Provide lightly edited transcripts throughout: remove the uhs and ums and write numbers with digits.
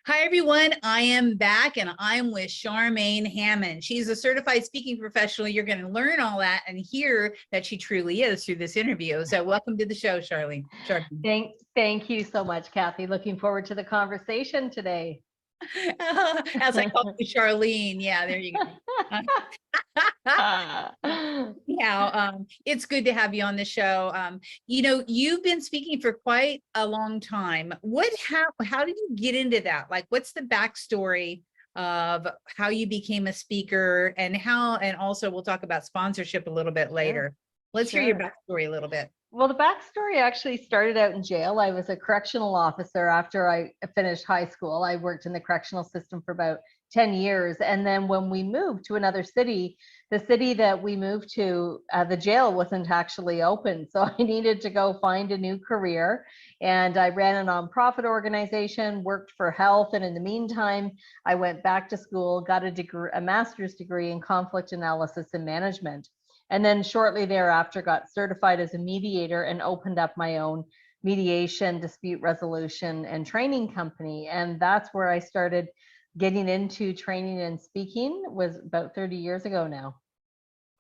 Hi, everyone. I am back and I'm with Charmaine Hammond. She's a certified speaking professional. You're going to learn all that and hear that she truly is through this interview. So welcome to the show, Charmaine. Thank you so much, Kathy. Looking forward to the conversation today. As I call you, Charlene. Yeah, there you go. It's good to have you on the show. You've been speaking for quite a long time. How did you get into that? Like, what's the backstory of how you became a speaker and also we'll talk about sponsorship a little bit later. Let's hear your backstory a little bit. Well, the backstory actually started out in jail. I was a correctional officer after I finished high school. I worked in the correctional system for about 10 years. And then when we moved to another city, the city that we moved to, the jail wasn't actually open. So I needed to go find a new career. And I ran a nonprofit organization, worked for health. And in the meantime, I went back to school, got a master's degree in conflict analysis and management. And then shortly thereafter got certified as a mediator and opened up my own mediation, dispute resolution, and training company. And that's where I started getting into training and speaking, was about 30 years ago now.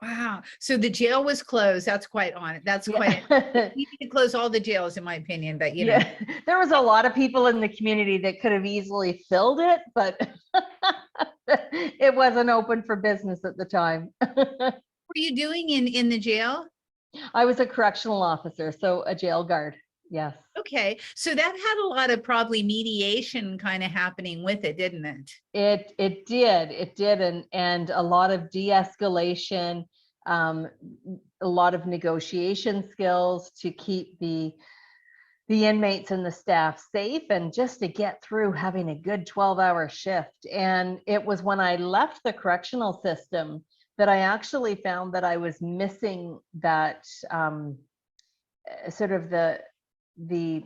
Wow. So the jail was closed. That's quite on it. That's quite you need to close all the jails, in my opinion. But you know, there was a lot of people in the community that could have easily filled it, but it wasn't open for business at the time. What were you doing in the jail? I was a correctional officer, so a jail guard. Yes. Okay. So that had a lot of probably mediation kind of happening with it, didn't it? It did. And a lot of de-escalation, a lot of negotiation skills to keep the inmates and the staff safe and just to get through having a good 12-hour shift. And it was when I left the correctional system that I actually found that I was missing that sort of the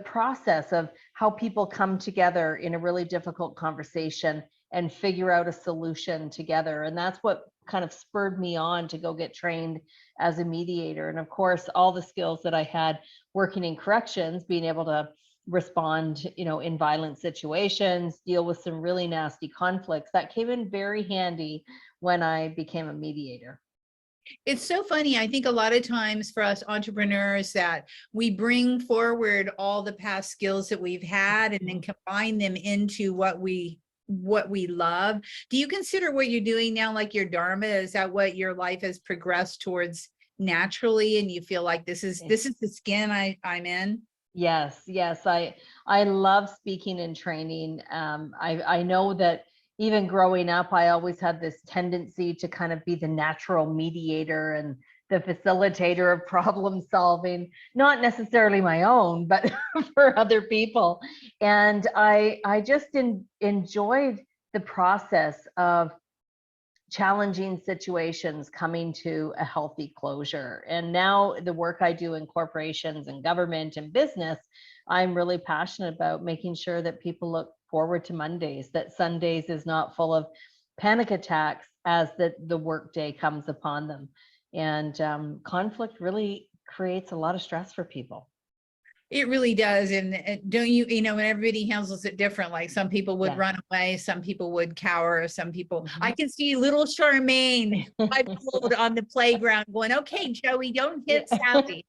process of how people come together in a really difficult conversation and figure out a solution together. And that's what kind of spurred me on to go get trained as a mediator. And of course, all the skills that I had working in corrections, being able to respond, in violent situations, deal with some really nasty conflicts, that came in very handy when I became a mediator. It's so funny. I think a lot of times for us entrepreneurs that we bring forward all the past skills that we've had and then combine them into what we love. Do you consider what you're doing now like your dharma? Is that what your life has progressed towards naturally, and you feel like this is the skin I'm in? Yes. I love speaking and training. I know that even growing up, I always had this tendency to kind of be the natural mediator and the facilitator of problem solving, not necessarily my own, but for other people. And I just enjoyed the process of challenging situations coming to a healthy closure. And now the work I do in corporations and government and business, I'm really passionate about making sure that people look forward to Mondays, that Sundays is not full of panic attacks as the workday comes upon them. And conflict really creates a lot of stress for people. It really does. And don't and everybody handles it different. Like some people would run away, some people would cower, some people, I can see little Charmaine on the playground going, okay, Joey, don't hit Sally.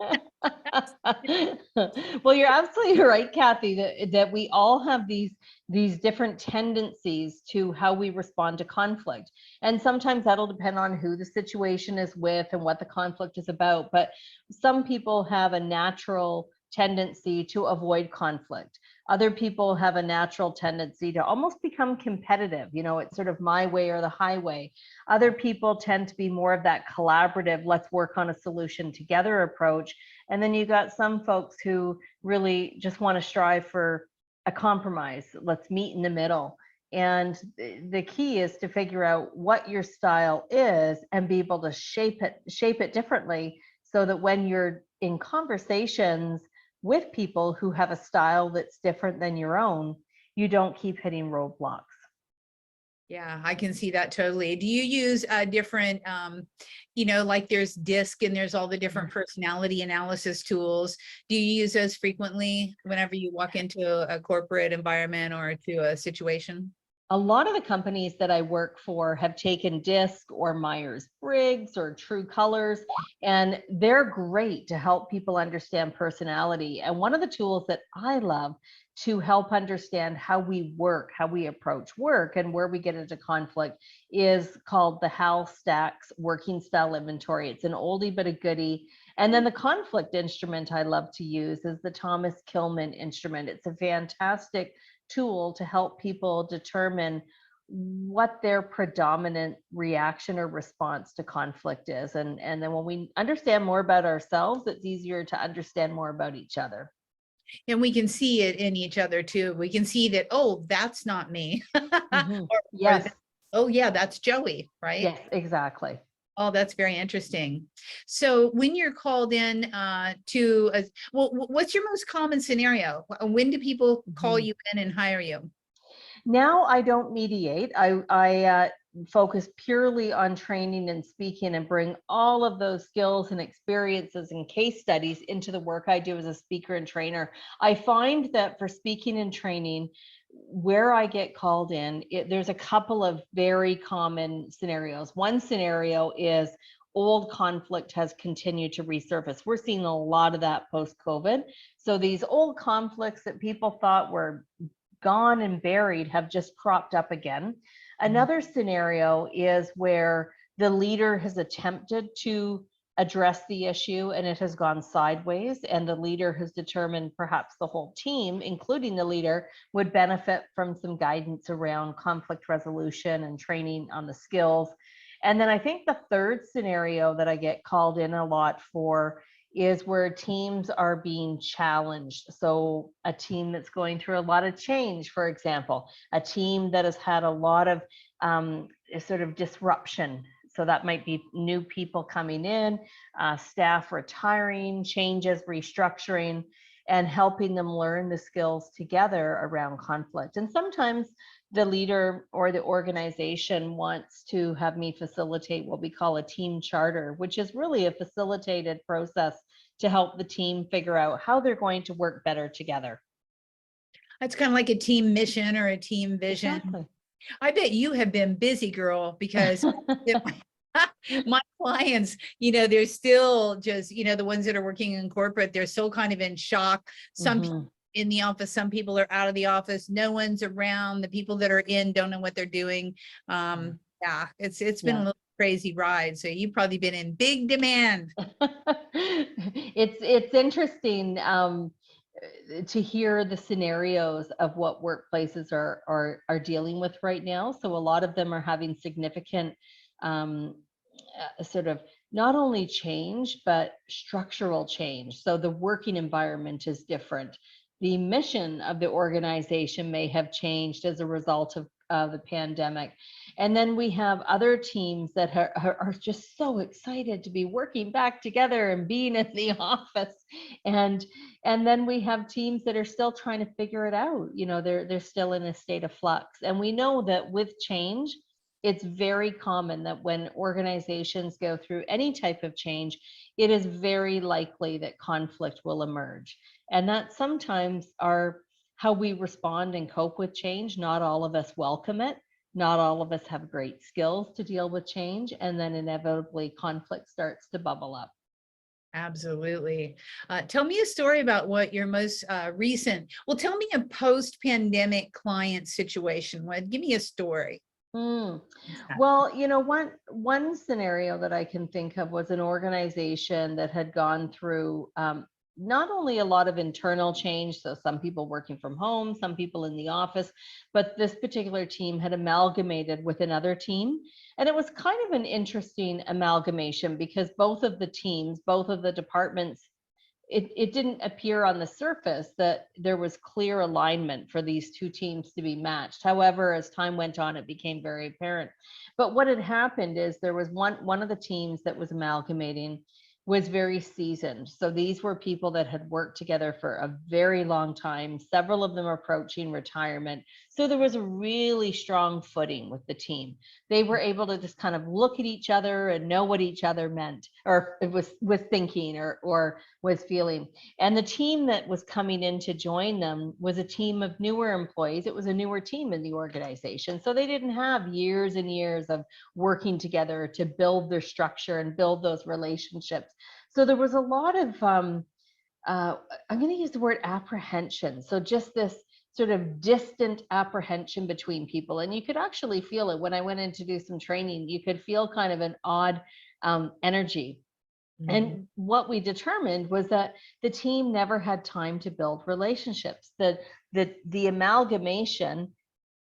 Well, you're absolutely right, Kathy, that we all have these different tendencies to how we respond to conflict. And sometimes that'll depend on who the situation is with and what the conflict is about. But some people have a natural tendency to avoid conflict. Other people have a natural tendency to almost become competitive. It's sort of my way or the highway. Other people tend to be more of that collaborative, let's work on a solution together approach. And then you got some folks who really just want to strive for a compromise. Let's meet in the middle. And the key is to figure out what your style is and be able to shape it differently so that when you're in conversations with people who have a style that's different than your own, you don't keep hitting roadblocks. Yeah, I can see that totally. Do you use different, like there's DISC and there's all the different personality analysis tools. Do you use those frequently whenever you walk into a corporate environment or to a situation? A lot of the companies that I work for have taken DISC or Myers-Briggs or True Colors, and they're great to help people understand personality. And one of the tools that I love to help understand how we work, how we approach work, and where we get into conflict is called the HAL Stacks Working Style Inventory. It's an oldie but a goodie. And then the conflict instrument I love to use is the Thomas Kilmann instrument. It's a fantastic tool to help people determine what their predominant reaction or response to conflict is. And then when we understand more about ourselves, it's easier to understand more about each other. And we can see it in each other too. We can see that, oh, that's not me. Yes. Oh yeah, that's Joey, right? Yes, exactly. Oh, that's very interesting. So when you're called in what's your most common scenario? When do people call you in and hire you? Now I don't mediate. I focus purely on training and speaking and bring all of those skills and experiences and case studies into the work I do as a speaker and trainer. I find that for speaking and training, where I get called in, there's a couple of very common scenarios. One scenario is old conflict has continued to resurface. We're seeing a lot of that post-COVID. So these old conflicts that people thought were gone and buried have just cropped up again. Another scenario is where the leader has attempted to address the issue and it has gone sideways, and the leader has determined perhaps the whole team, including the leader, would benefit from some guidance around conflict resolution and training on the skills. And then I think the third scenario that I get called in a lot for is where teams are being challenged. So a team that's going through a lot of change, for example, a team that has had a lot of sort of disruption. So that might be new people coming in, staff retiring, changes, restructuring, and helping them learn the skills together around conflict. And sometimes the leader or the organization wants to have me facilitate what we call a team charter, which is really a facilitated process to help the team figure out how they're going to work better together. That's kind of like a team mission or a team vision. Exactly. I bet you have been busy, girl, because my clients, they're still just, the ones that are working in corporate, they're still kind of in shock. Some people in the office, some people are out of the office, no one's around. The people that are in don't know what they're doing. Yeah, it's been a little crazy ride. So you've probably been in big demand. It's interesting to hear the scenarios of what workplaces are dealing with right now. So a lot of them are having significant sort of not only change, but structural change. So the working environment is different. The mission of the organization may have changed as a result of the pandemic. And then we have other teams that are just so excited to be working back together and being in the office. And then we have teams that are still trying to figure it out. They're still in a state of flux. And we know that with change, it's very common that when organizations go through any type of change, it is very likely that conflict will emerge. And that sometimes are how we respond and cope with change. Not all of us welcome it. Not all of us have great skills to deal with change. And then inevitably conflict starts to bubble up. Absolutely. Tell me a story about what your most recent, tell me a post-pandemic client situation. Give me a story. Well, one scenario that I can think of was an organization that had gone through not only a lot of internal change, so some people working from home, some people in the office, but this particular team had amalgamated with another team. And it was kind of an interesting amalgamation because both of the teams, both of the departments, it didn't appear on the surface that there was clear alignment for these two teams to be matched. However, as time went on, it became very apparent. But what had happened is there was one of the teams that was amalgamating was very seasoned. So these were people that had worked together for a very long time, several of them approaching retirement. So there was a really strong footing with the team. They were able to just kind of look at each other and know what each other meant, or it was thinking, or was feeling. And the team that was coming in to join them was a team of newer employees. It was a newer team in the organization. So they didn't have years and years of working together to build their structure and build those relationships. So there was a lot of, I'm going to use the word apprehension. So just this sort of distant apprehension between people. And you could actually feel it when I went in to do some training. You could feel kind of an odd energy. Mm-hmm. And what we determined was that the team never had time to build relationships. The amalgamation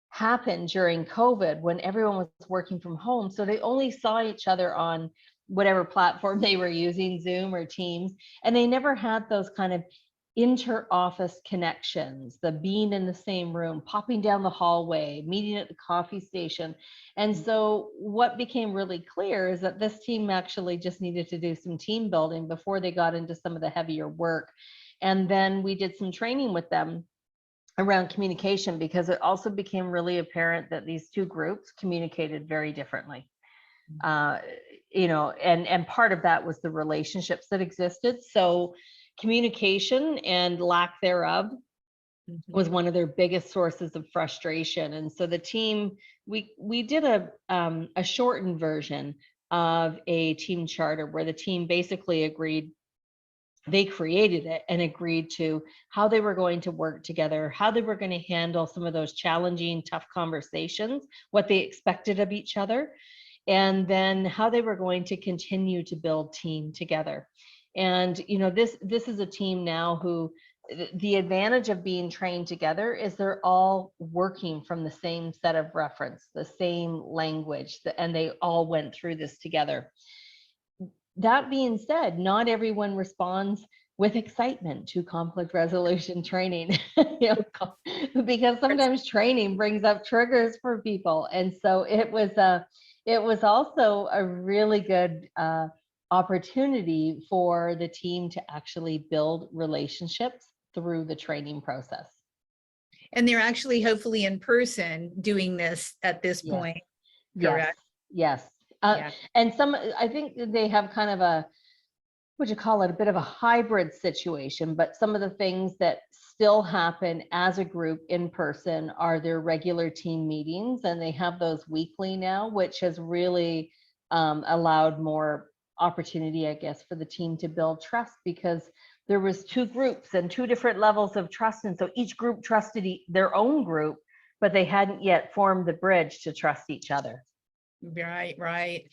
happened during COVID when everyone was working from home. So they only saw each other on whatever platform they were using, Zoom or Teams, and they never had those kind of inter-office connections, the being in the same room, popping down the hallway, meeting at the coffee station. And so what became really clear is that this team actually just needed to do some team building before they got into some of the heavier work. And then we did some training with them around communication, because it also became really apparent that these two groups communicated very differently. And part of that was the relationships that existed. So communication and lack thereof was one of their biggest sources of frustration. And so the team, we did a shortened version of a team charter where the team basically agreed. They created it and agreed to how they were going to work together, how they were going to handle some of those challenging, tough conversations, what they expected of each other, and then how they were going to continue to build team together. And this is a team now who, the advantage of being trained together is they're all working from the same set of reference, the same language, and they all went through this together. That being said, not everyone responds with excitement to conflict resolution training, because sometimes training brings up triggers for people. And so it was also a really good opportunity for the team to actually build relationships through the training process. And they're actually hopefully in person doing this at this point. Correct? Yes. And I think they have kind of a bit of a hybrid situation, but some of the things that still happen as a group in person are their regular team meetings, and they have those weekly now, which has really allowed more opportunity, I guess, for the team to build trust, because there was two groups and two different levels of trust. And so each group trusted their own group, but they hadn't yet formed the bridge to trust each other. Right.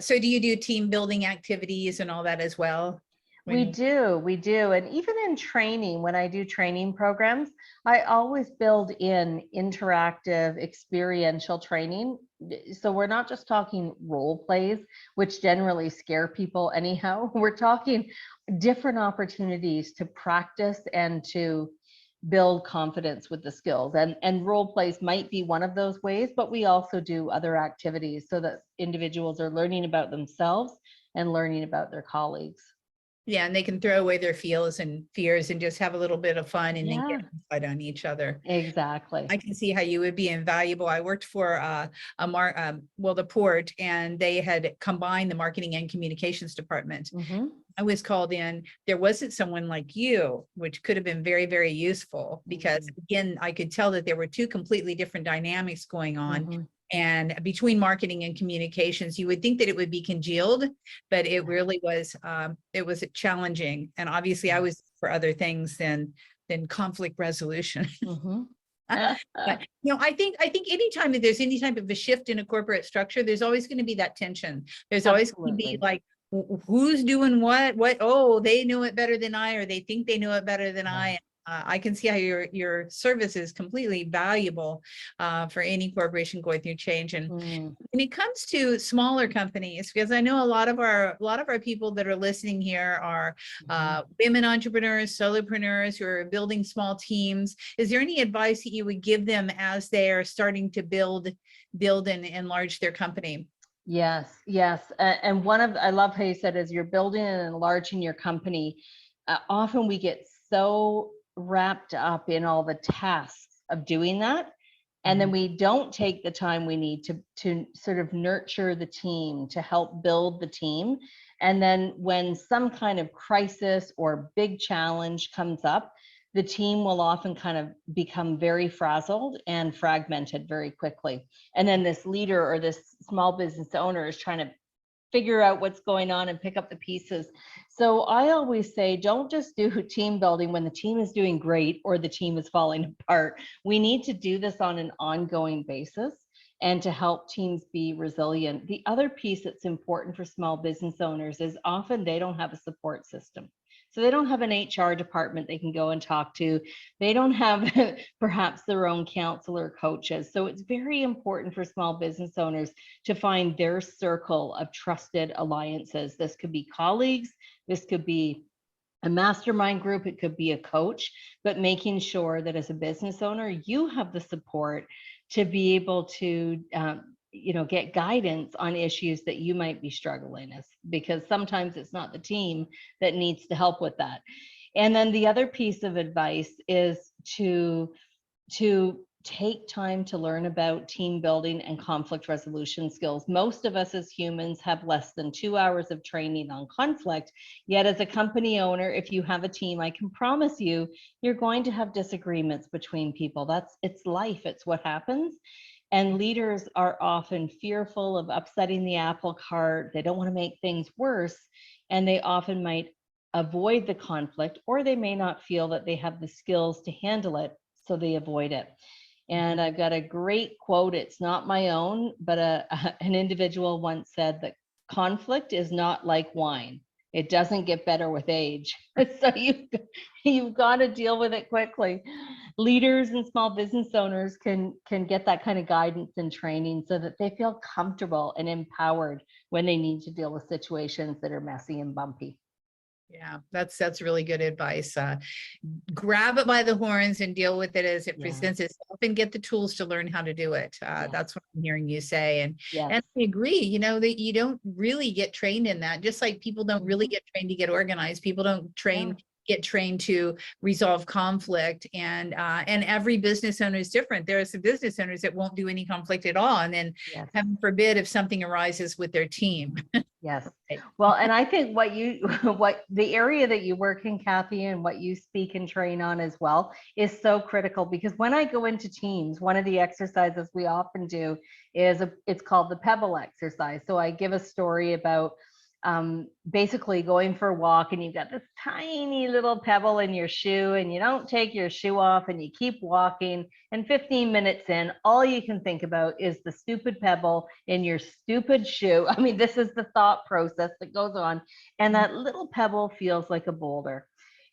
So do you do team building activities and all that as well? We do. And even in training, when I do training programs, I always build in interactive experiential training. So we're not just talking role plays, which generally scare people anyhow. We're talking different opportunities to practice and to build confidence with the skills, and role plays might be one of those ways, but we also do other activities so that individuals are learning about themselves and learning about their colleagues. Yeah, and they can throw away their fears and just have a little bit of fun and then get insight on each other. Exactly. I can see how you would be invaluable. I worked for the port, and they had combined the marketing and communications department. Mm-hmm. I was called in. There wasn't someone like you, which could have been very, very useful, because again, I could tell that there were two completely different dynamics going on. Mm-hmm. And between marketing and communications, you would think that it would be congealed, but it really was, it was challenging. And obviously I was for other things than conflict resolution. Mm-hmm. But, I think anytime that there's any type of a shift in a corporate structure, there's always going to be that tension. There's always going to be like, who's doing what? Oh, they knew it better than I, or they think they knew it better than I. I can see how your service is completely valuable for any corporation going through change. And when it comes to smaller companies, because I know a lot of our people that are listening here are women entrepreneurs, solopreneurs who are building small teams. Is there any advice that you would give them as they are starting to build and enlarge their company? Yes, yes. And I love how you said, as you're building and enlarging your company, often we get so wrapped up in all the tasks of doing that. And then we don't take the time we need to sort of nurture the team, to help build the team. And then when some kind of crisis or big challenge comes up, the team will often kind of become very frazzled and fragmented very quickly. And then this leader or this small business owner is trying to figure out what's going on and pick up the pieces. So I always say, don't just do team building when the team is doing great or the team is falling apart. We need to do this on an ongoing basis and to help teams be resilient. The other piece that's important for small business owners is often they don't have a support system. So they don't have an HR department they can go and talk to. They don't have perhaps their own counselor coaches. So it's very important for small business owners to find their circle of trusted alliances. This could be colleagues, this could be a mastermind group, it could be a coach, but making sure that as a business owner, you have the support to be able to get guidance on issues that you might be struggling with, because sometimes it's not the team that needs to help with that. And then the other piece of advice is to take time to learn about team building and conflict resolution skills. Most of us as humans have less than 2 hours of training on conflict. Yet as a company owner, if you have a team, I can promise you, you're going to have disagreements between people. It's life, it's what happens. And leaders are often fearful of upsetting the apple cart. They don't want to make things worse. And they often might avoid the conflict, or they may not feel that they have the skills to handle it, so they avoid it. And I've got a great quote. It's not my own, but an individual once said that conflict is not like wine. It doesn't get better with age. So you've got to deal with it quickly. Leaders and small business owners can get that kind of guidance and training so that they feel comfortable and empowered when they need to deal with situations that are messy and bumpy. Yeah, that's really good advice. Grab it by the horns and deal with it as it presents itself, and get the tools to learn how to do it. That's what I'm hearing you say. And I agree, that you don't really get trained in that. Just like people don't really get trained to get organized. People don't get trained to resolve conflict, and every business owner is different. There are some business owners that won't do any conflict at all, and then heaven forbid if something arises with their team. Yes. Well, and I think what the area that you work in, Kathy, and what you speak and train on as well is so critical, because when I go into teams, one of the exercises we often do is it's called the pebble exercise. So I give a story about basically going for a walk, and you've got this tiny little pebble in your shoe, and you don't take your shoe off, and you keep walking, and 15 minutes in, all you can think about is the stupid pebble in your stupid shoe. I mean, this is the thought process that goes on, and that little pebble feels like a boulder.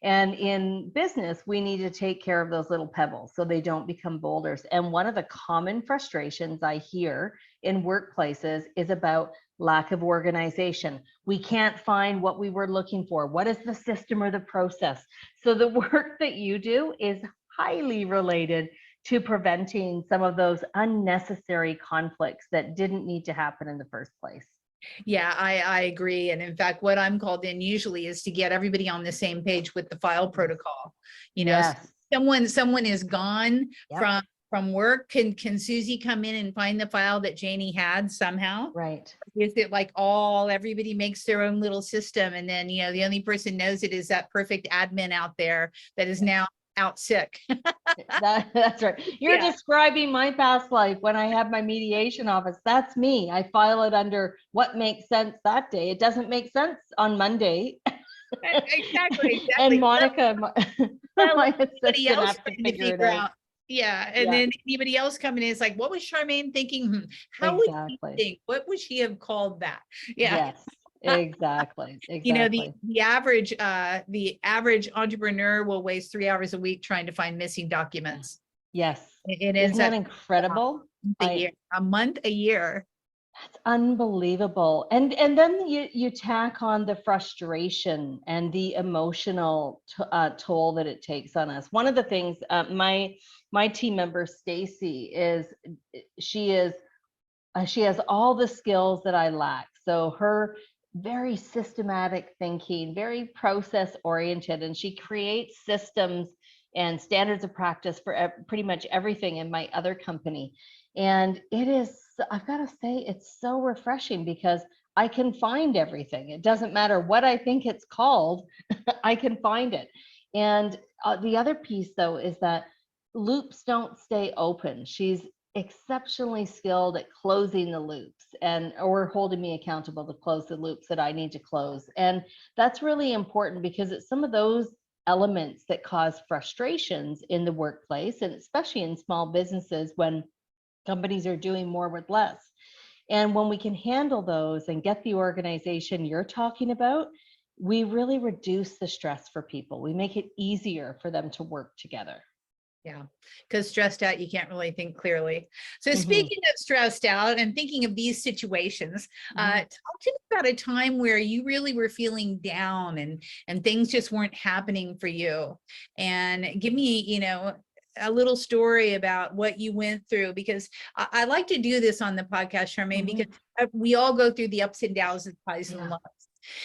And in business, we need to take care of those little pebbles so they don't become boulders. And one of the common frustrations I hear in workplaces is about lack of organization. We can't find what we were looking for. What is the system or the process? So the work that you do is highly related to preventing some of those unnecessary conflicts that didn't need to happen in the first place. Yeah, I agree. And in fact, what I'm called in usually is to get everybody on the same page with the file protocol. Someone is gone from work. Can Susie come in and find the file that Janie had somehow? Right. Is it like everybody makes their own little system, and then the only person knows it is that perfect admin out there that is now out sick. That's right. You're describing my past life when I had my mediation office. That's me. I file it under what makes sense that day. It doesn't make sense on Monday. Exactly. And Monica, my assistant, else have to figure it out. And then anybody else coming in is like, what was Charmaine thinking? How would she think? What would she have called that? Yes. Exactly. The average entrepreneur will waste 3 hours a week trying to find missing documents. Yes. Isn't that incredible? A month a year. That's unbelievable. And then you tack on the frustration and the emotional toll that it takes on us. One of the things my team member Stacy she is she has all the skills that I lack. So her very systematic thinking, very process oriented, and she creates systems and standards of practice for pretty much everything in my other company. And it is, I've got to say, it's so refreshing because I can find everything. It doesn't matter what I think it's called, I can find it. And the other piece, though, is that loops don't stay open. She's exceptionally skilled at closing the loops and or holding me accountable to close the loops that I need to close. And that's really important because it's some of those elements that cause frustrations in the workplace, and especially in small businesses when companies are doing more with less. And when we can handle those and get the organization you're talking about, we really reduce the stress for people. We make it easier for them to work together. Yeah, because stressed out, you can't really think clearly. So speaking of stressed out and thinking of these situations, talk to me about a time where you really were feeling down and things just weren't happening for you. And give me, you know, a little story about what you went through, because I like to do this on the podcast, Charmaine, because we all go through the ups and downs and highs and lows.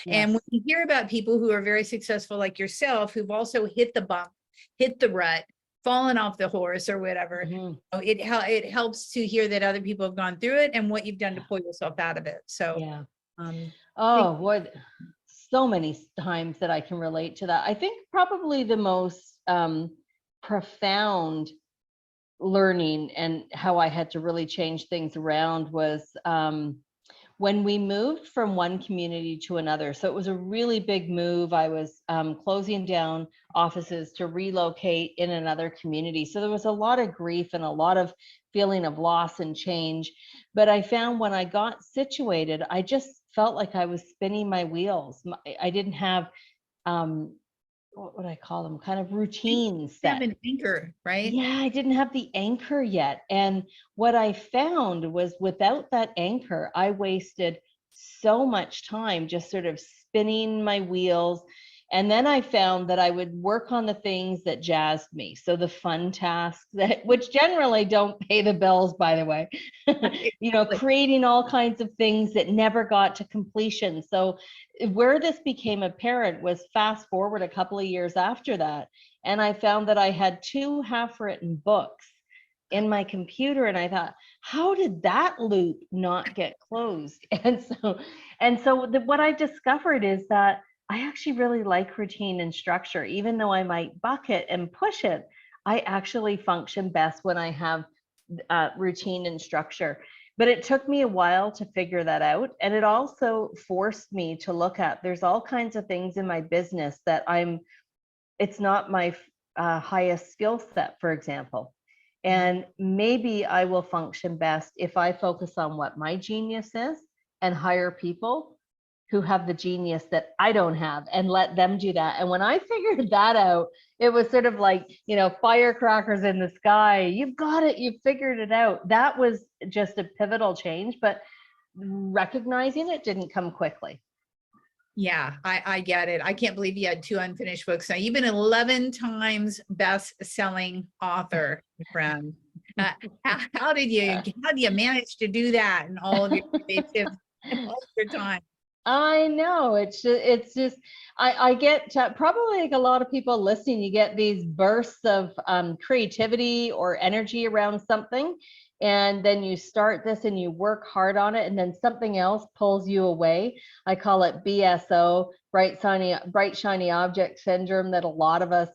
And when you hear about people who are very successful like yourself, who've also hit the bump, hit the rut, fallen off the horse or whatever, it helps to hear that other people have gone through it and what you've done to pull yourself out of it. So what so many times that I can relate to that. I think probably the most profound learning and how I had to really change things around was when we moved from one community to another. So it was a really big move. I was closing down offices to relocate in another community. So there was a lot of grief and a lot of feeling of loss and change. But I found when I got situated, I just felt like I was spinning my wheels. I didn't have, what would I call them? Kind of routines. Have an anchor, right? Yeah, I didn't have the anchor yet. And what I found was without that anchor, I wasted so much time just sort of spinning my wheels. And then I found that I would work on the things that jazzed me. So the fun tasks which generally don't pay the bills, by the way, you know, creating all kinds of things that never got to completion. So where this became apparent was fast forward a couple of years after that. And I found that I had 2 half-written books in my computer. And I thought, how did that loop not get closed? And so what I discovered is that I actually really like routine and structure. Even though I might buck it and push it, I actually function best when I have routine and structure. But it took me a while to figure that out. And it also forced me to look at, there's all kinds of things in my business that it's not my highest skill set, for example. And maybe I will function best if I focus on what my genius is and hire people who have the genius that I don't have and let them do that. And when I figured that out, it was sort of like, you know, firecrackers in the sky. You've got it. You've figured it out. That was just a pivotal change, but recognizing it didn't come quickly. Yeah, I get it. I can't believe you had 2 unfinished books. Now you've been 11 times best-selling author, friend. How do you manage to do that in all of your creative all your time? I know it's just I get probably like a lot of people listening, you get these bursts of creativity or energy around something, and then you start this and you work hard on it, and then something else pulls you away. I call it BSO, bright shiny object syndrome, that a lot of us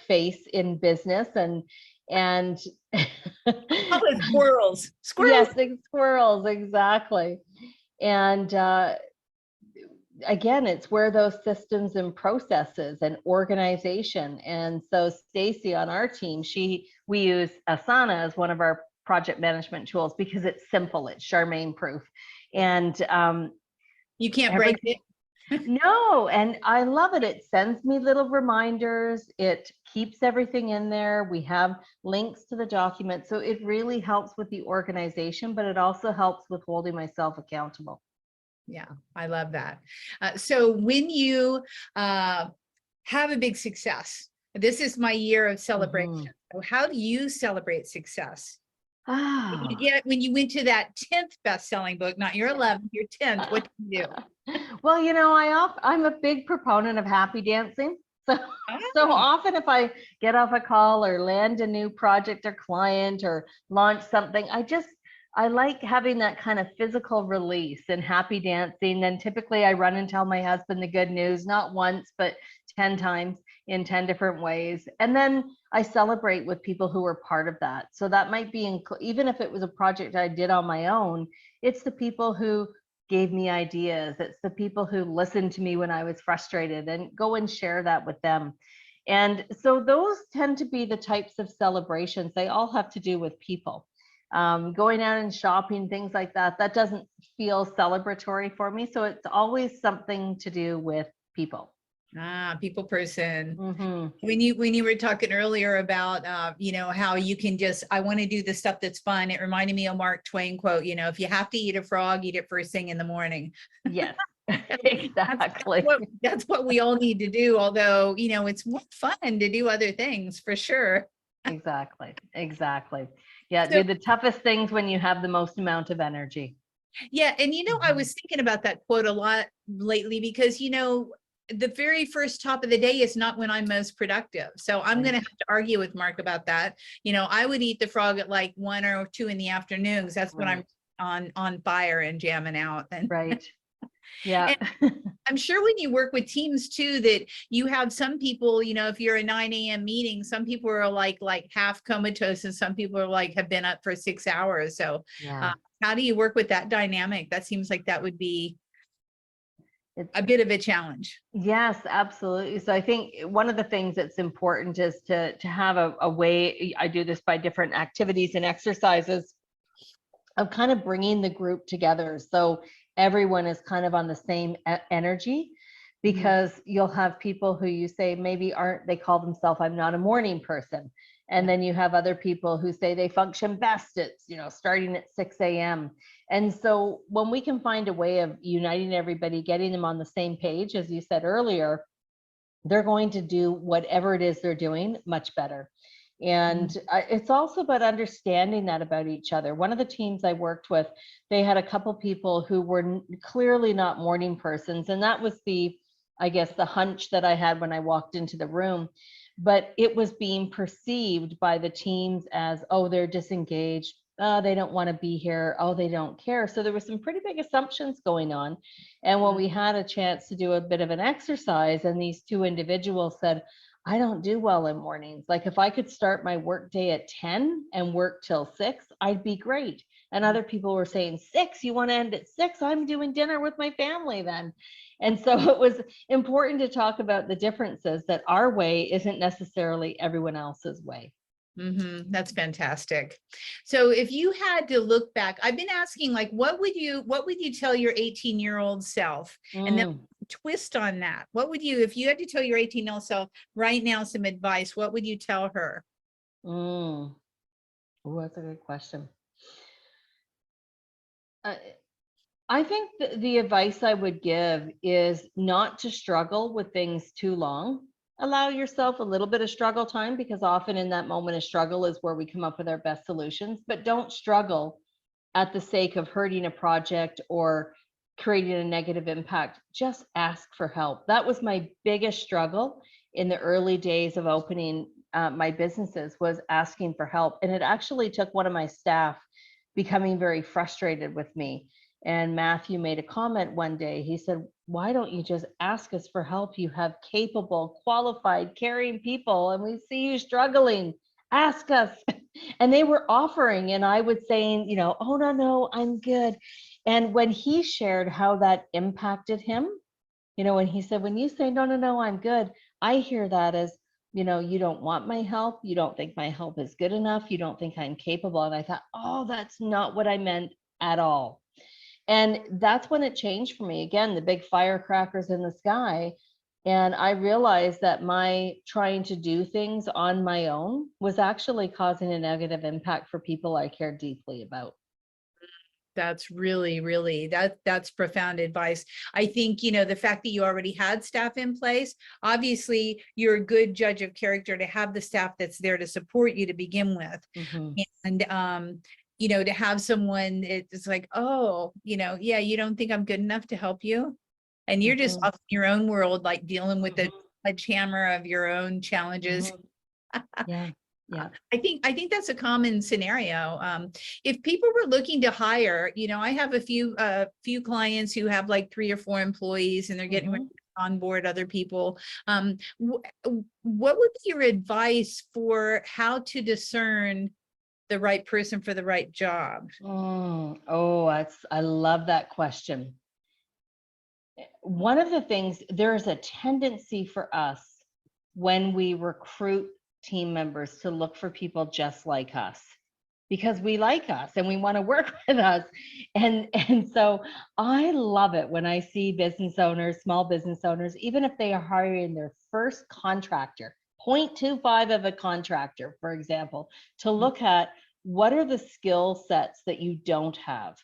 face in business, and squirrels. Yes, squirrels, exactly. And again, it's where those systems and processes and organization. And so Stacy on our team, we use Asana as one of our project management tools because it's simple, it's Charmaine proof. And you can't break it. No, and I love it. It sends me little reminders. It keeps everything in there. We have links to the document. So it really helps with the organization, but it also helps with holding myself accountable. Yeah, I love that. So when you have a big success, this is my year of celebration. So how do you celebrate success? You get when you went to that 10th best-selling book, not your 11th, your 10th, what did you do? Well, I'm a big proponent of happy dancing. So, so Ah, often if I get off a call or land a new project or client or launch something, I like having that kind of physical release and happy dancing. Then typically I run and tell my husband the good news, not once, but 10 times in 10 different ways. And then I celebrate with people who are part of that. So that might be, even if it was a project I did on my own, it's the people who gave me ideas. It's the people who listened to me when I was frustrated, and go and share that with them. And so those tend to be the types of celebrations. They all have to do with people. Going out and shopping, things like that, that doesn't feel celebratory for me. So it's always something to do with people. people person. Mm-hmm. When you were talking earlier about how you can just, I want to do the stuff that's fun. It reminded me of Mark Twain quote, if you have to eat a frog, eat it first thing in the morning. Yes, exactly. That's what we all need to do. Although, it's more fun to do other things for sure. Exactly. Yeah, So, do the toughest things when you have the most amount of energy. yeah. And, I was thinking about that quote a lot lately because, the very first top of the day is not when I'm most productive. So I'm going to have to argue with Mark about that. I would eat the frog at like 1 or 2 in the afternoon because that's when I'm on fire and jamming out. And right. Yeah. and I'm sure when you work with teams too, that you have some people, if you're a 9 a.m. meeting, some people are like half comatose and some people are like have been up for 6 hours. So Yeah. how do you work with that dynamic? That seems like that would be a bit of a challenge. Yes, absolutely. So I think one of the things that's important is to have a way. I do this by different activities and exercises of kind of bringing the group together. So everyone is kind of on the same energy, because you'll have people who you say maybe they call themselves, I'm not a morning person. And then you have other people who say they function best at, starting at 6 a.m. And so when we can find a way of uniting everybody, getting them on the same page, as you said earlier, they're going to do whatever it is they're doing much better. And it's also about understanding that about each other. One of the teams I worked with, they had a couple people who were clearly not morning persons. And that was the hunch that I had when I walked into the room. But it was being perceived by the teams as, oh, they're disengaged. Oh, they don't want to be here. Oh, they don't care. So there were some pretty big assumptions going on. And when we had a chance to do a bit of an exercise, and these two individuals said, I don't do well in mornings. Like if I could start my work day at 10 and work till 6, I'd be great. And other people were saying, 6, you want to end at 6? I'm doing dinner with my family then. And so it was important to talk about the differences, that our way isn't necessarily everyone else's way. That's fantastic. So if you had to look back, I've been asking, like, what would you tell your 18-year-old self? And then twist on that. What would you, if you had to tell your 18-year-old self right now some advice, what would you tell her? Oh, that's a good question. I think the advice I would give is not to struggle with things too long. Allow yourself a little bit of struggle time, because often in that moment of struggle is where we come up with our best solutions. But don't struggle at the sake of hurting a project or creating a negative impact. Just ask for help. That was my biggest struggle in the early days of opening my businesses, was asking for help. And it actually took one of my staff becoming very frustrated with me. And Matthew made a comment one day. He said, why don't you just ask us for help? You have capable, qualified, caring people, and we see you struggling. Ask us. And they were offering, and I was saying, oh, no, I'm good. And when he shared how that impacted him, when he said, when you say, no, I'm good, I hear that as, you don't want my help. You don't think my help is good enough. You don't think I'm capable. And I thought, oh, that's not what I meant at all. And that's when it changed for me. Again, the big firecrackers in the sky. And I realized that my trying to do things on my own was actually causing a negative impact for people I cared deeply about. That's really, really, that's profound advice. I think, the fact that you already had staff in place, obviously you're a good judge of character to have the staff that's there to support you to begin with. Mhm. And, to have someone, it's like, oh, yeah, you don't think I'm good enough to help you? And you're just Mhm. off in your own world, like dealing with the Mhm. sledgehammer of your own challenges. Mhm. Yeah. Yeah. I think that's a common scenario. If people were looking to hire, I have a few clients who have like 3 or 4 employees and they're getting ready Mhm. to onboard other people. What would be your advice for how to discern the right person for the right job? Oh, I love that question. One of the things, there is a tendency for us when we recruit team members to look for people just like us because we like us and we want to work with us. And so I love it when I see business owners, small business owners, even if they are hiring their first contractor, 0.25 of a contractor, for example, to look at what are the skill sets that you don't have.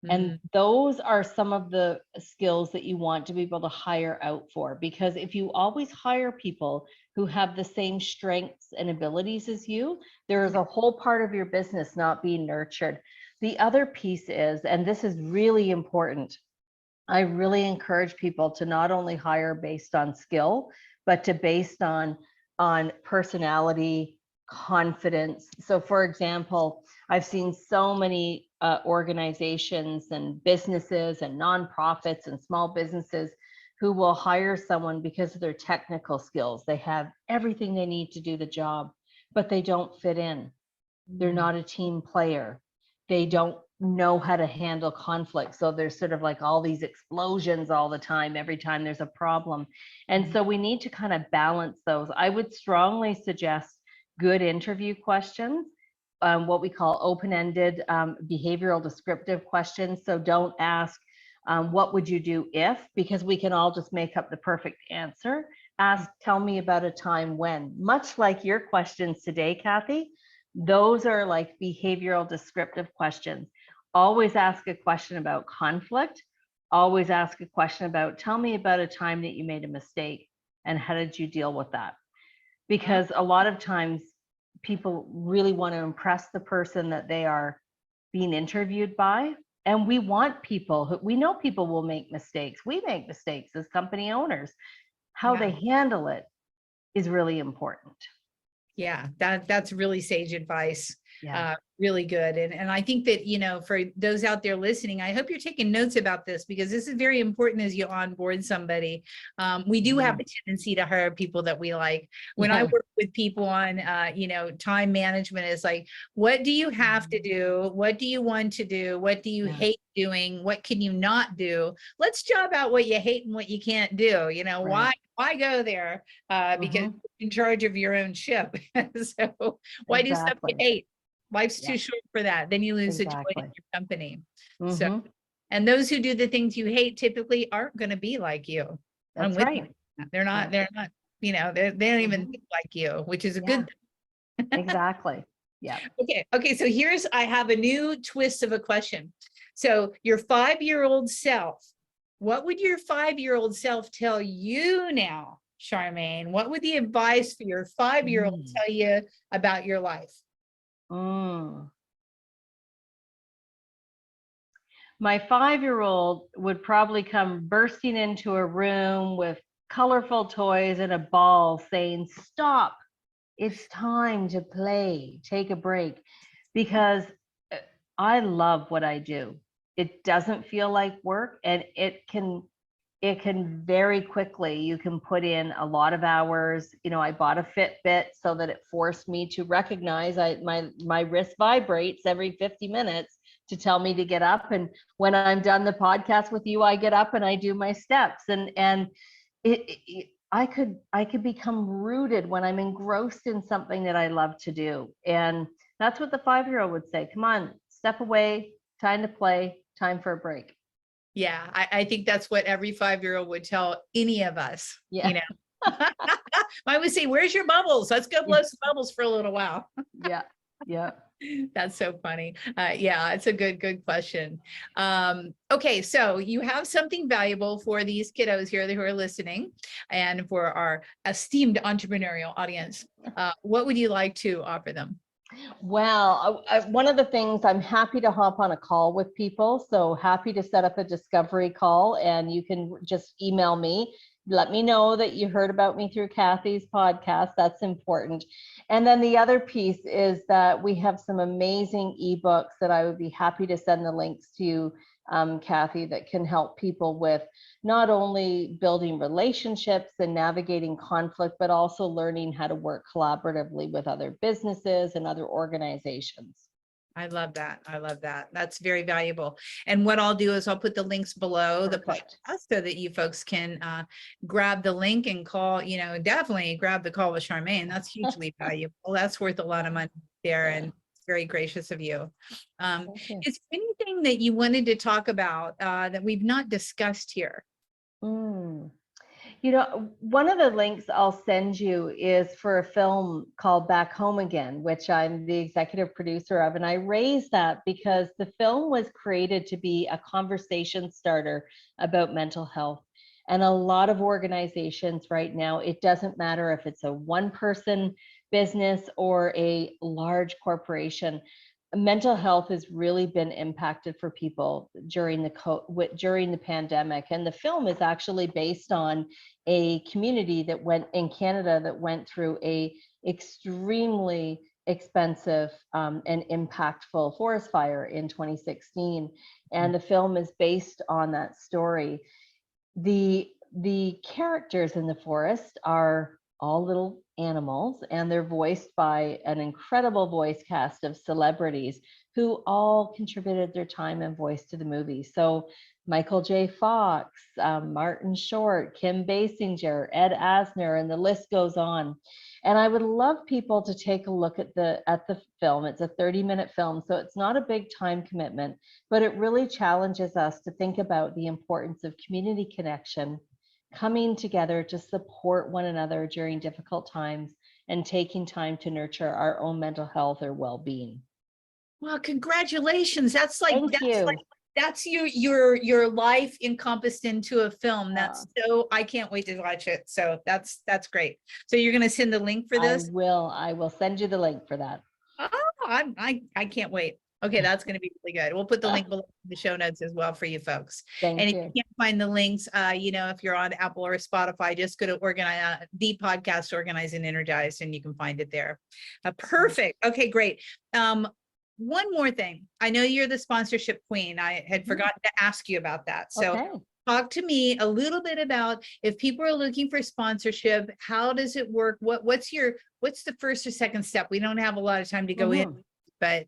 And Mm, those are some of the skills that you want to be able to hire out for. Because if you always hire people who have the same strengths and abilities as you, there is a whole part of your business not being nurtured. The other piece is, and this is really important, I really encourage people to not only hire based on skill, but to based on personality, confidence. So for example, I've seen so many organizations and businesses and nonprofits and small businesses who will hire someone because of their technical skills. They have everything they need to do the job, but they don't fit in. They're not a team player. They don't know how to handle conflict. So there's sort of like all these explosions all the time, every time there's a problem. And so we need to kind of balance those. I would strongly suggest good interview questions, what we call open-ended behavioral descriptive questions. So don't ask, what would you do if, because we can all just make up the perfect answer. Ask, tell me about a time when, much like your questions today, Kathy. Those are like behavioral descriptive questions. Always ask a question about conflict. Always ask a question about, tell me about a time that you made a mistake and how did you deal with that? Because a lot of times people really want to impress the person that they are being interviewed by. And we want people who, we know people will make mistakes. We make mistakes as company owners. How yeah. they handle it is really important. Yeah, that's really sage advice. Yeah. Really good. And I think that, for those out there listening, I hope you're taking notes about this because this is very important as you onboard somebody. We do have a tendency to hire people that we like. When I Yeah. work with people on, time management, is like, what do you have to do? What do you want to do? What do you Yeah. hate doing? What can you not do? Let's job out what you hate and what you can't do. Right. Why go there? Because Mhm. you're in charge of your own ship. So why do stuff you Exactly. hate? Life's Yeah, too short for that. Then you lose the joy in exactly. your company. So, Mhm. and those who do the things you hate typically aren't going to be like you. I'm That's with you. right. They're not, Yeah. they're not, they don't even Mhm. think like you, which is a Yeah, good exactly. Yeah. thing. Okay. So I have a new twist of a question. So your 5-year-old self, what would your 5-year-old self tell you now, Charmaine? What would the advice for your 5-year-old Mm. tell you about your life? Mm. My 5-year-old would probably come bursting into a room with colorful toys and a ball saying, "Stop, it's time to play, take a break." Because I love what I do. It doesn't feel like work, and it can very quickly, you can put in a lot of hours. I bought a Fitbit so that it forced me to recognize my wrist vibrates every 50 minutes to tell me to get up. And when I'm done the podcast with you, I get up and I do my steps. And I could become rooted when I'm engrossed in something that I love to do. And that's what the 5-year-old would say. Come on, step away, time to play, time for a break. Yeah, I think that's what every 5-year-old would tell any of us, Yeah. I would say, where's your bubbles? Let's go blow some bubbles for a little while. Yeah. Yeah. That's so funny. Yeah, it's a good question. Okay, so you have something valuable for these kiddos here who are listening and for our esteemed entrepreneurial audience. What would you like to offer them? Well, one of the things, I'm happy to hop on a call with people. So happy to set up a discovery call, and you can just email me. Let me know that you heard about me through Kathy's podcast. That's important. And then the other piece is that we have some amazing ebooks that I would be happy to send the links to, Kathy, that can help people with not only building relationships and navigating conflict, but also learning how to work collaboratively with other businesses and other organizations. I love that. I love that. That's very valuable. And what I'll do is I'll put the links below the Perfect. podcast so that you folks can grab the link and call, definitely grab the call with Charmaine. That's hugely valuable. That's worth a lot of money there. And it's very gracious of you. Is there anything that you wanted to talk about that we've not discussed here? One of the links I'll send you is for a film called Back Home Again, which I'm the executive producer of. And I raised that because the film was created to be a conversation starter about mental health. And a lot of organizations right now, it doesn't matter if it's a one-person business or a large corporation, mental health has really been impacted for people during the pandemic. And the film is actually based on a community that went in Canada that went through a extremely expensive and impactful forest fire in 2016. And the film is based on that story. The characters in the forest are all little animals, and they're voiced by an incredible voice cast of celebrities who all contributed their time and voice to the movie. So Michael J. Fox, Martin Short, Kim Basinger, Ed Asner, and the list goes on. And I would love people to take a look at the film. It's a 30-minute film, so it's not a big time commitment, but it really challenges us to think about the importance of community connection, coming together to support one another during difficult times, and taking time to nurture our own mental health or well-being. Well, congratulations. That's your life encompassed into a film. I can't wait to watch it. So that's great. So you're going to send the link for this? I will send you the link for that. Oh, I can't wait. Okay, that's going to be really good. We'll put the link below in the show notes as well for you folks. Thank you. If you can't find the links, if you're on Apple or Spotify, just go to the podcast Organize and Energize, and you can find it there. Perfect. Okay, great. One more thing. I know you're the sponsorship queen. I had forgotten to ask you about that. So talk to me a little bit about if people are looking for sponsorship, how does it work? What's the first or second step? We don't have a lot of time to go in, but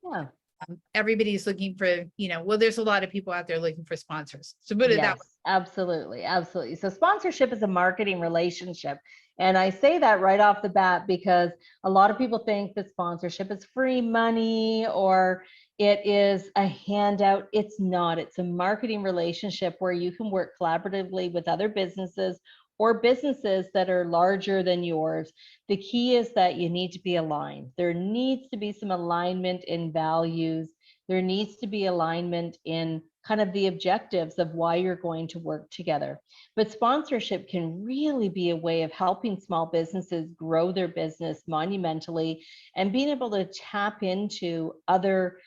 everybody's looking for, there's a lot of people out there looking for sponsors. So put it that way. Absolutely. Absolutely. So sponsorship is a marketing relationship. And I say that right off the bat because a lot of people think that sponsorship is free money or it is a handout. It's not. It's a marketing relationship where you can work collaboratively with other businesses or businesses that are larger than yours. The key is that you need to be aligned. There needs to be some alignment in values. There needs to be alignment in kind of the objectives of why you're going to work together. But sponsorship can really be a way of helping small businesses grow their business monumentally and being able to tap into other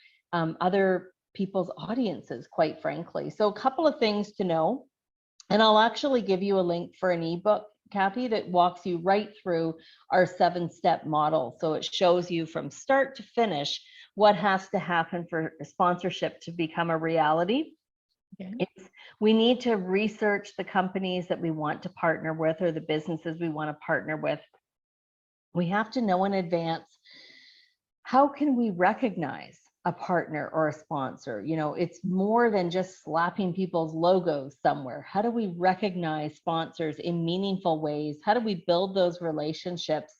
people's audiences, quite frankly. So a couple of things to know, and I'll actually give you a link for an ebook, Kathy, that walks you right through our 7-step model. So it shows you from start to finish what has to happen for sponsorship to become a reality. We need to research the companies that we want to partner with or the businesses we want to partner with. We have to know in advance, how can we recognize a partner or a sponsor? It's more than just slapping people's logos somewhere. How do we recognize sponsors in meaningful ways? How do we build those relationships?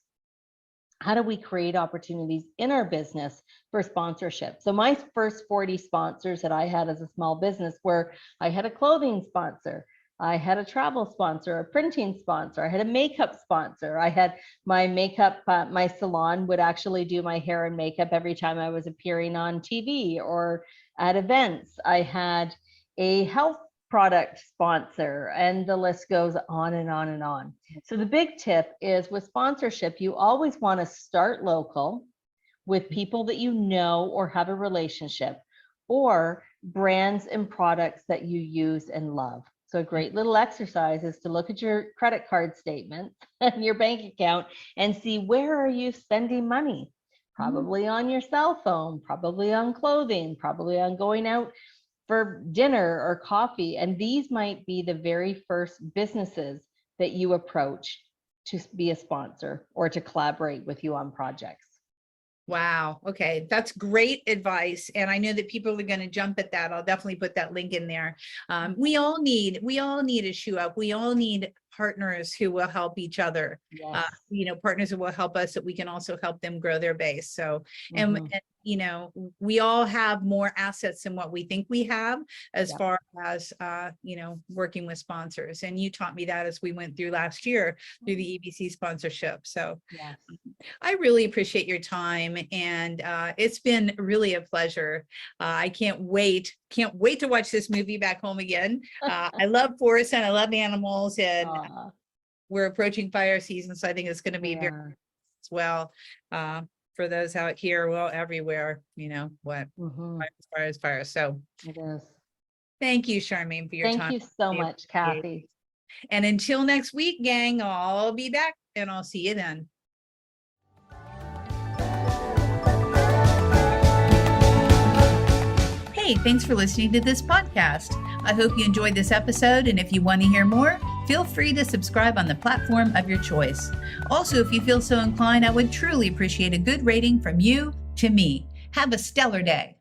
How do we create opportunities in our business for sponsorship? So my first 40 sponsors that I had as a small business were, I had a clothing sponsor, I had a travel sponsor, a printing sponsor. I had a makeup sponsor. I had my makeup, my salon would actually do my hair and makeup every time I was appearing on TV or at events. I had a health product sponsor, and the list goes on and on and on. So the big tip is with sponsorship, you always want to start local with people that you know or have a relationship, or brands and products that you use and love. So a great little exercise is to look at your credit card statement and your bank account and see, where are you spending money? Probably on your cell phone, probably on clothing, probably on going out for dinner or coffee. And these might be the very first businesses that you approach to be a sponsor or to collaborate with you on projects. Wow. Okay. That's great advice. And I know that people are going to jump at that. I'll definitely put that link in there. We all need a shoe up. We all need partners who will help each other. Yes. Partners who will help us, that we can also help them grow their base. So, Mhm. and we all have more assets than what we think we have as Yep. far as, working with sponsors. And you taught me that as we went through last year through the EBC sponsorship. So Yes. I really appreciate your time, and it's been really a pleasure. I can't wait to watch this movie back home again. I love forests and I love animals, and Aw, we're approaching fire season, so I think it's going to be we very are. as well for those out here, well, everywhere. Mhm. Fire is fire. So It is. thank you, Charmaine, for your Thank time. you so much, Kathy. And until next week, gang, I'll be back and I'll see you then. Hey, thanks for listening to this podcast. I hope you enjoyed this episode, and if you want to hear more, feel free to subscribe on the platform of your choice. Also, if you feel so inclined, I would truly appreciate a good rating from you to me. Have a stellar day.